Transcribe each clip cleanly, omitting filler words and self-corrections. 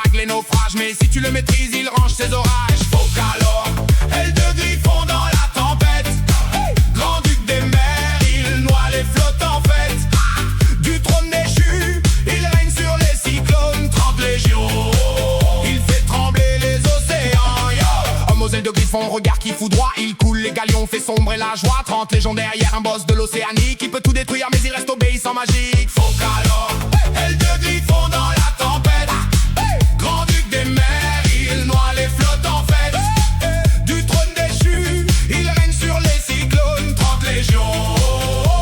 vagues, les naufrages. Mais si tu le maîtrises, il range ses orages. Focalor, aile de griffon dans la tempête. Grand-duc des mers, il noie les flottes en fête. Du trône déchu, il règne sur les cyclones. 30 légions, il fait trembler les océans. Yo. Homme aux ailes de griffon, regard qui foudroie. Il coule les galions, fait sombrer la joie. 30 légions derrière un boss de l'Océanie qui peut tout détruire, mais il reste obéissant magique. Focalor, aile de griffon dans la tempête. Grand-duc des mers, il noie les flottes en fête. Du trône déchu, il règne sur les cyclones. 30 légions,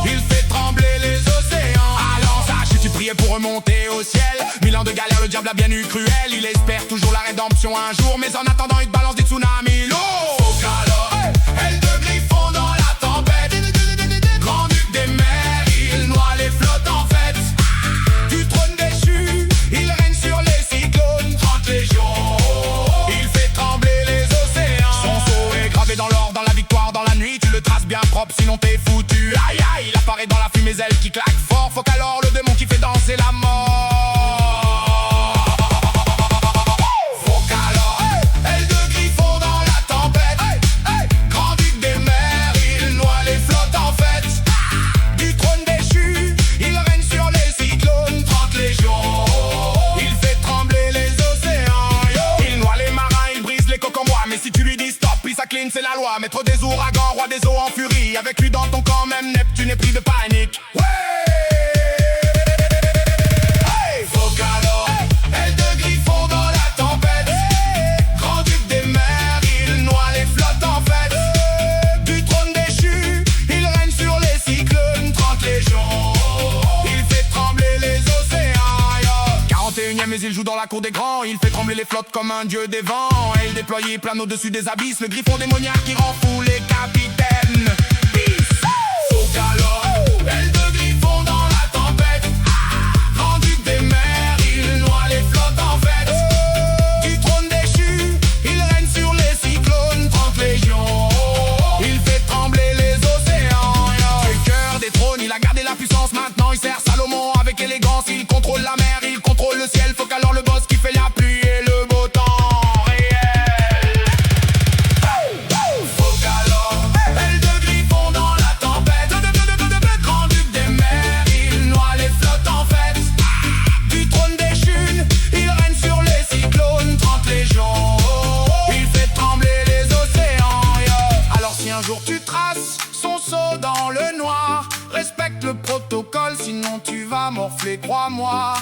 il fait trembler les océans. Alors sache, tu priais pour remonter au ciel. 1000 ans de galère, le diable a bien eu cruel. Il espère toujours la rédemption un jour, mais en attendant, il te balance des tsunamis lourds. Focalor, aile de griffon dans la tempête. Grand-duc des mers, il noie les flottes en fête. Du trône déchu, il règne sur les cyclones. 30 légions, il fait trembler les océans. Son sceau est gravé dans l'or, dans la victoire, dans la nuit. Tu le traces bien propre, sinon t'es foutu. Aïe aïe, il apparaît dans la fumée, ailes qui claquent fort. Focalor, le démon qui fait danser la mort. Focalor, aile de griffon dans la tempête. Grand-duc des mers, il noie les flottes en fête. Du trône déchu, il règne sur les cyclones. 30 légions, il fait trembler les océans. Yo. Il noie les marins, il brise les coques en bois. Mais si tu lui dis stop, il s'incline, c'est la loi. Maître des ouragans, roi des eaux en furie. Avec lui dans ton camp, même Neptune est pris de panique. Ouais. Hey. Focalor, aile de griffon dans la tempête. Grand-duc des mers, il noie les flottes en fête. Du trône déchu, il règne sur les cyclones. 30 légions, il fait trembler les océans. Yo. 41e, mais il joue dans la cour des grands. Il fait trembler les flottes comme un dieu des vents. Aile déployée, plane au-dessus des abysses. Le griffon démoniaque qui rend fou les capitaines. Peace. Focalor, aile de griffon dans la tempête. Grand-duc des mers, il noie les flottes en fête. Du trône déchu, il règne sur les cyclones. 30 légions, il fait trembler les océans. Du cœur des trônes, il a gardé la puissance. Maintenant il sert Salomon avec élégance. Il contrôle la mer, il contrôle le ciel. Focalor, le boss qui fait la pluie et le beau temps réel. Focalor, aile de griffon dans la tempête. Grand-duc des mers, il noie les flottes en fête. Du trône déchu, il règne sur les cyclones. 30 légions, il fait trembler les océans. Yo. Alors si un jour tu traces son sceau dans le noir, respecte le protocole, sinon tu vas morfler, crois-moi.